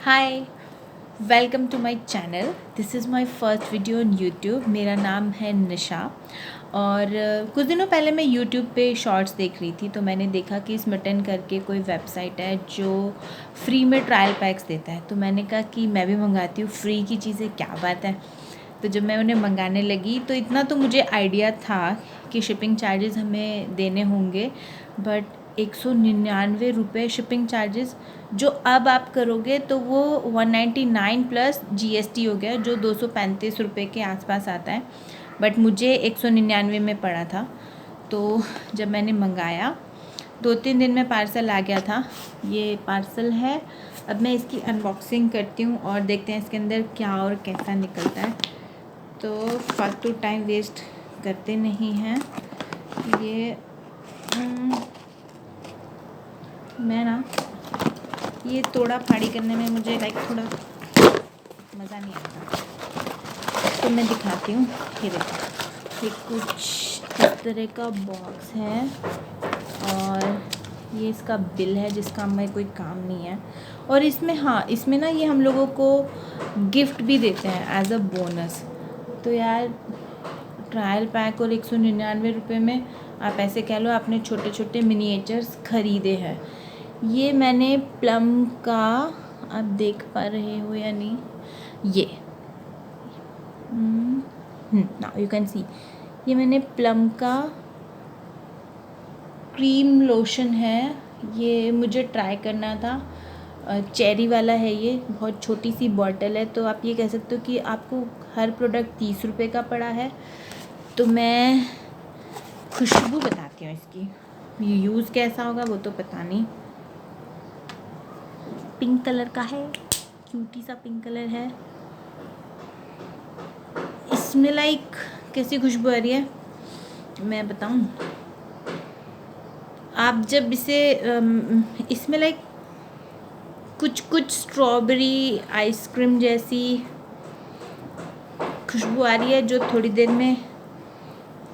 Hi, welcome to my channel. This is my first video on YouTube. मेरा नाम है निशा और कुछ दिनों पहले मैं यूट्यूब पे शॉर्ट्स देख रही थी तो मैंने देखा कि स्मिटन करके कोई वेबसाइट है जो फ्री में ट्रायल पैक्स देता है। तो मैंने कहा कि मैं भी मंगाती हूँ, फ्री की चीज़ें क्या बात है। तो जब मैं उन्हें मंगाने लगी तो इतना तो मुझे आइडिया था कि शिपिंग चार्जेस हमें देने होंगे, बट 199 रुपये शिपिंग चार्जेस जो अब आप करोगे तो वो 199 प्लस जीएसटी हो गया, जो 235 रुपये के आसपास आता है। बट मुझे 199 में पड़ा था। तो जब मैंने मंगाया 2-3 दिन में पार्सल आ गया था। ये पार्सल है। अब मैं इसकी अनबॉक्सिंग करती हूँ और देखते हैं इसके अंदर क्या और कैसा निकलता है। तो फालतू टाइम वेस्ट करते नहीं हैं। ये मैं ना ये तोड़ा फाड़ी करने में मुझे थोड़ा मज़ा नहीं आता, तो मैं दिखाती हूँ। ये देखो, ये कुछ इस तरह का बॉक्स है और ये इसका बिल है जिसका हमें कोई काम नहीं है। और इसमें ना ये हम लोगों को गिफ्ट भी देते हैं एज अ बोनस। तो यार ट्रायल पैक और 199 रुपये में आप ऐसे कह लो आपने छोटे छोटे मिनिएचर्स ख़रीदे हैं। ये मैंने प्लम का, आप देख पा रहे हो या नहीं, ये नाउ यू कैन सी, ये मैंने प्लम का क्रीम लोशन है। ये मुझे ट्राई करना था। चेरी वाला है। ये बहुत छोटी सी बॉटल है, तो आप ये कह सकते हो कि आपको हर प्रोडक्ट 30 रुपये का पड़ा है। तो मैं खुशबू बताती हूँ इसकी, यूज़ कैसा होगा वो तो पता नहीं। पिंक कलर का है, क्यूटी सा पिंक कलर है। इसमें कैसी खुशबू आ रही है मैं बताऊँ। आप जब इसे इसमें कुछ स्ट्रॉबेरी आइसक्रीम जैसी खुशबू आ रही है जो थोड़ी देर में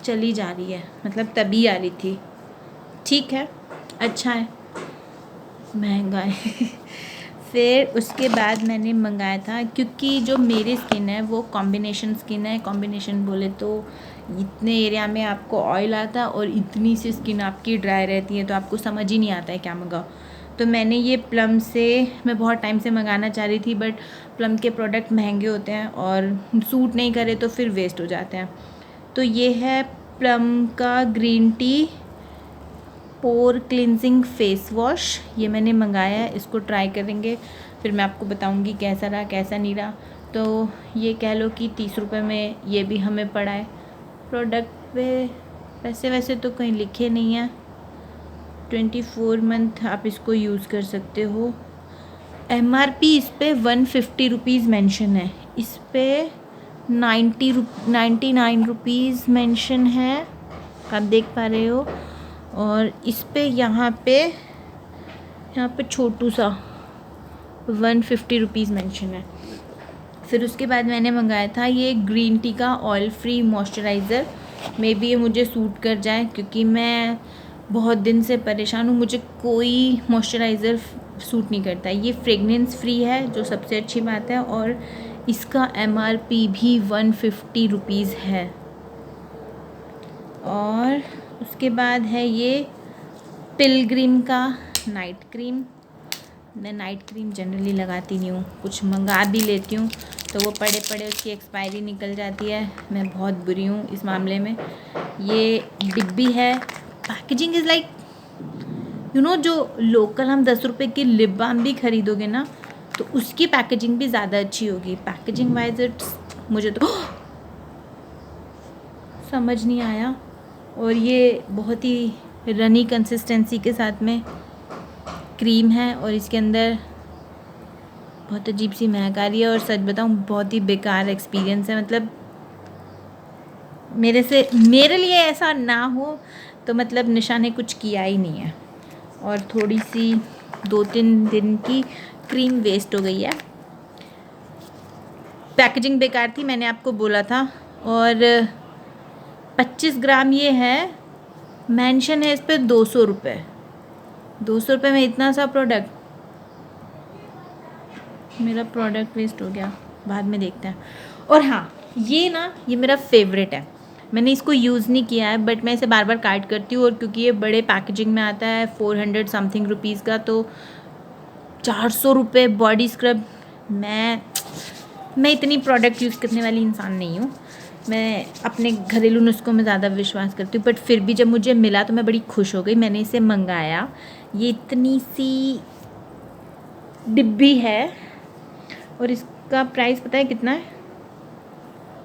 चली जा रही है, मतलब तभी आ रही थी। ठीक है, अच्छा है, महंगा है। फिर उसके बाद मैंने मंगाया था, क्योंकि जो मेरी स्किन है वो कॉम्बिनेशन स्किन है। कॉम्बिनेशन बोले तो इतने एरिया में आपको ऑयल आता है और इतनी सी स्किन आपकी ड्राई रहती है, तो आपको समझ ही नहीं आता है क्या मंगाओ। तो मैंने ये प्लम से, मैं बहुत टाइम से मंगाना चाह रही थी, बट प्लम के प्रोडक्ट महंगे होते हैं और सूट नहीं करे तो फिर वेस्ट हो जाते हैं। तो ये है प्लम का ग्रीन टी पोर क्लिनजिंग फेस वॉश। ये मैंने मंगाया है, इसको ट्राई करेंगे, फिर मैं आपको बताऊंगी कैसा रहा कैसा नहीं रहा। तो ये कह लो कि 30 रुपये में ये भी हमें पड़ा है। प्रोडक्ट पे पैसे वैसे तो कहीं लिखे नहीं है। 24 मंथ आप इसको यूज़ कर सकते हो। MRP इस पर 150 रुपीज़ मैंशन है, इस पर 99 रुपीज़ मैंशन है, आप देख पा रहे हो। और इस पे यहाँ पे छोटू सा 150 रुपीज़ मैंशन है। फिर उसके बाद मैंने मंगाया था ये ग्रीन टी का oil free moisturiser. May be ये मुझे सूट कर जाए, क्योंकि मैं बहुत दिन से परेशान हूँ, मुझे कोई मॉइस्चराइज़र सूट नहीं करता। ये फ्रेगनेंस फ्री है जो सबसे अच्छी बात है, और इसका MRP भी 150 रुपीज़ है। और उसके बाद है ये पिलग्रिम का नाइट क्रीम। मैं नाइट क्रीम जनरली लगाती नहीं हूँ, कुछ मंगा भी लेती हूँ तो वो पड़े पड़े उसकी एक्सपायरी निकल जाती है। मैं बहुत बुरी हूँ इस मामले में। ये डिब्बी है। पैकेजिंग इज़ जो लोकल हम 10 रुपये की लिप बाम भी ख़रीदोगे ना, तो उसकी पैकेजिंग भी ज़्यादा अच्छी होगी। पैकेजिंग वाइज इट्स मुझे तो समझ नहीं आया। और ये बहुत ही रनी कंसिस्टेंसी के साथ में क्रीम है, और इसके अंदर बहुत अजीब सी महक आ रही है। और सच बताऊँ बहुत ही बेकार एक्सपीरियंस है, मतलब मेरे लिए ऐसा ना हो तो मतलब निशा ने कुछ किया ही नहीं है। और थोड़ी सी 2-3 दिन की क्रीम वेस्ट हो गई है। पैकेजिंग बेकार थी, मैंने आपको बोला था। और 25 ग्राम ये है, मेंशन है इस पर 200 रुपये। 200 रुपये में इतना सा प्रोडक्ट मेरा प्रोडक्ट वेस्ट हो गया, बाद में देखते हैं। और हाँ, ये मेरा फेवरेट है, मैंने इसको यूज़ नहीं किया है बट मैं इसे बार बार कार्ट करती हूँ। और क्योंकि ये बड़े पैकेजिंग में आता है 400 समथिंग रुपीज़ का, तो 400 रुपये बॉडी स्क्रब। मैं इतनी प्रोडक्ट यूज़ करने वाली इंसान नहीं हूँ, मैं अपने घरेलू नुस्खों में ज़्यादा विश्वास करती हूँ। बट फिर भी जब मुझे मिला तो मैं बड़ी खुश हो गई, मैंने इसे मंगाया। ये इतनी सी डिब्बी है और इसका प्राइस पता है कितना है?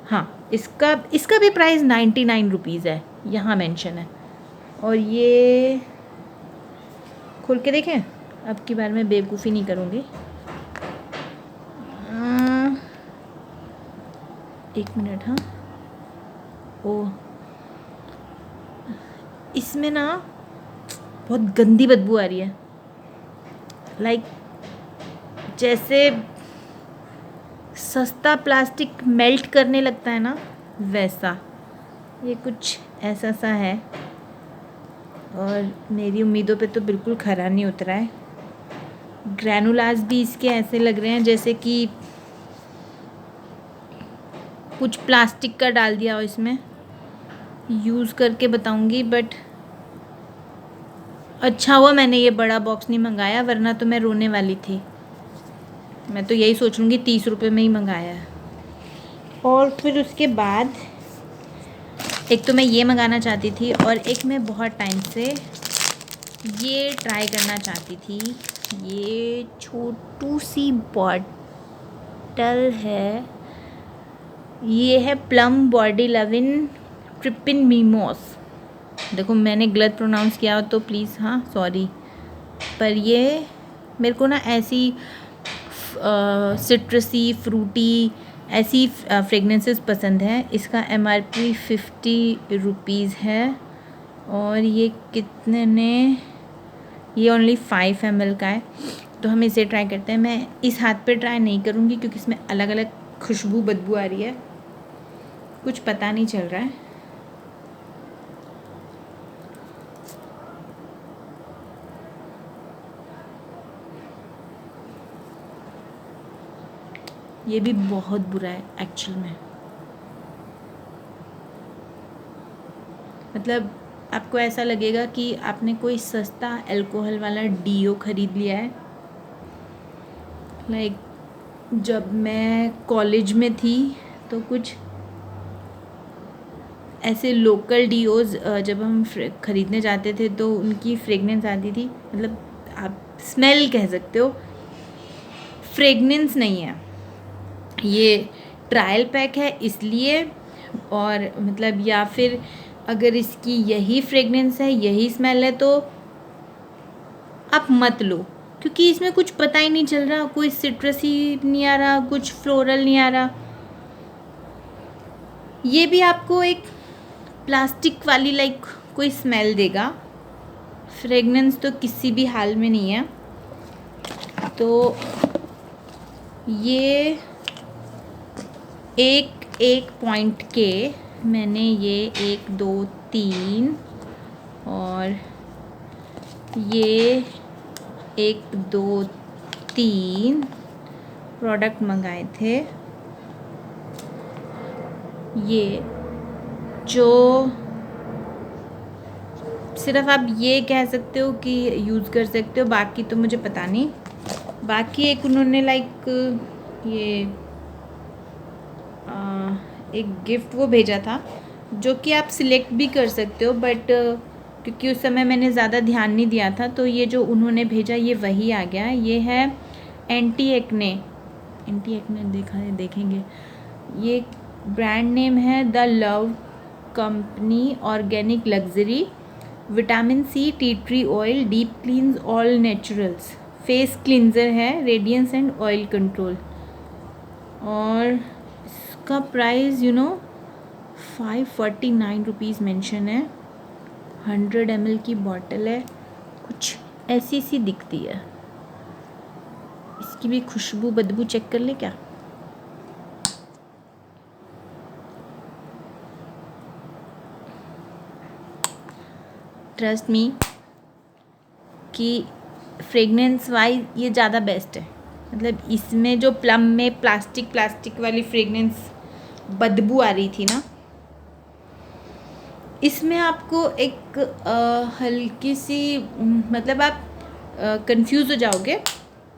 हाँ, इसका भी प्राइस 99 रुपीज़ है, यहाँ मेंशन है। और ये खोल के देखें, अब की बार मैं बेवकूफ़ी नहीं करूँगी। एक मिनट, हाँ। ओ, इसमें ना बहुत गंदी बदबू आ रही है, लाइक जैसे सस्ता प्लास्टिक मेल्ट करने लगता है ना, वैसा ये कुछ ऐसा सा है। और मेरी उम्मीदों पे तो बिल्कुल खरा नहीं उतरा है। ग्रैनुलास भी इसके ऐसे लग रहे हैं जैसे कि कुछ प्लास्टिक का डाल दिया हो इसमें। यूज़ करके बताऊंगी, बट अच्छा हुआ मैंने ये बड़ा बॉक्स नहीं मंगाया, वरना तो मैं रोने वाली थी। मैं तो यही सोच लूँगी 30 रुपये में ही मंगाया है। और फिर उसके बाद एक तो मैं ये मंगाना चाहती थी, और एक मैं बहुत टाइम से ये ट्राई करना चाहती थी। ये छोटू सी बॉटल है, ये है प्लम बॉडी लविन ट्रिपिन मीमोस। देखो मैंने गलत प्रोनाउंस किया हो तो प्लीज़, हाँ सॉरी। पर ये मेरे को ना ऐसी सिट्रसी फ्रूटी ऐसी फ्रेगनेंसेस पसंद है। इसका MRP 50 रुपीज़ है, और ये कितने ने, ये ओनली 5 ml का है। तो हम इसे ट्राई करते हैं। मैं इस हाथ पे ट्राई नहीं करूँगी क्योंकि इसमें अलग अलग खुशबू बदबू आ रही है, कुछ पता नहीं चल रहा है। ये भी बहुत बुरा है एक्चुअल में, मतलब आपको ऐसा लगेगा कि आपने कोई सस्ता अल्कोहल वाला डीओ ख़रीद लिया है। लाइक जब मैं कॉलेज में थी तो कुछ ऐसे लोकल डीओज जब हम ख़रीदने जाते थे तो उनकी फ्रेगनेंस आती थी, मतलब आप स्मेल कह सकते हो, फ्रेगनेंस नहीं है। ये ट्रायल पैक है इसलिए, और मतलब या फिर अगर इसकी यही फ्रेगनेंस है, यही स्मेल है, तो आप मत लो, क्योंकि इसमें कुछ पता ही नहीं चल रहा, कोई सिट्रसी नहीं आ रहा, कुछ फ्लोरल नहीं आ रहा। ये भी आपको एक प्लास्टिक वाली लाइक कोई स्मेल देगा, फ्रेगनेंस तो किसी भी हाल में नहीं है। तो ये एक पॉइंट के मैंने ये 1 2 3 और ये 1 2 3 प्रोडक्ट मंगाए थे। ये जो सिर्फ आप ये कह सकते हो कि यूज़ कर सकते हो, बाकी तो मुझे पता नहीं। बाकी एक उन्होंने लाइक ये एक गिफ्ट वो भेजा था जो कि आप सिलेक्ट भी कर सकते हो, बट क्योंकि उस समय मैंने ज़्यादा ध्यान नहीं दिया था, तो ये जो उन्होंने भेजा ये वही आ गया। ये है एंटी एक्ने देखा है, देखेंगे। ये ब्रांड नेम है the love company organic luxury vitamin C tea tree oil deep क्लींस all naturals face cleanser है, रेडियंस एंड ऑयल कंट्रोल। और इसका प्राइस 549 रुपीज़ मेंशन है। 100 ml की बॉटल है, कुछ ऐसी सी दिखती है। इसकी भी खुशबू बदबू चेक कर ले क्या? ट्रस्ट मी कि फ्रेगनेंस वाइज ये ज़्यादा बेस्ट है, मतलब इसमें जो प्लम में प्लास्टिक वाली फ्रेगनेंस बदबू आ रही थी ना, इसमें आपको एक हल्की सी मतलब आप कंफ्यूज हो जाओगे।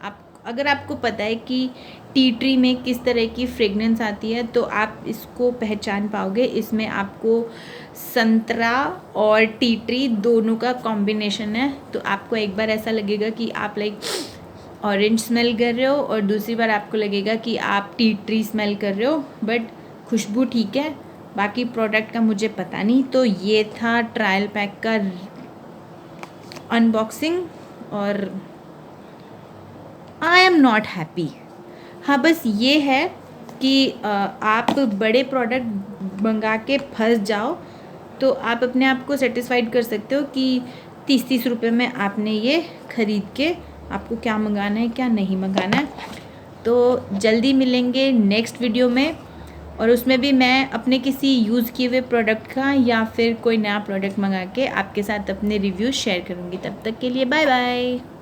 आप अगर आपको पता है कि टी ट्री में किस तरह की फ्रेगनेंस आती है तो आप इसको पहचान पाओगे। इसमें आपको संतरा और टी ट्री दोनों का कॉम्बिनेशन है, तो आपको एक बार ऐसा लगेगा कि आप लाइक ऑरेंज स्मेल कर रहे हो और दूसरी बार आपको लगेगा कि आप टी ट्री स्मेल कर रहे हो, बट खुशबू ठीक है। बाकी प्रोडक्ट का मुझे पता नहीं। तो ये था ट्रायल पैक का अनबॉक्सिंग और आई एम नॉट हैप्पी। हाँ, बस ये है कि आप बड़े प्रोडक्ट मंगा के फंस जाओ तो आप अपने आप को सेटिस्फाइड कर सकते हो कि 30 रुपये में आपने ये ख़रीद के आपको क्या मंगाना है क्या नहीं मंगाना है। तो जल्दी मिलेंगे नेक्स्ट वीडियो में, और उसमें भी मैं अपने किसी यूज़ किए हुए प्रोडक्ट का या फिर कोई नया प्रोडक्ट मंगा के आपके साथ अपने रिव्यू शेयर करूँगी। तब तक के लिए बाय बाय।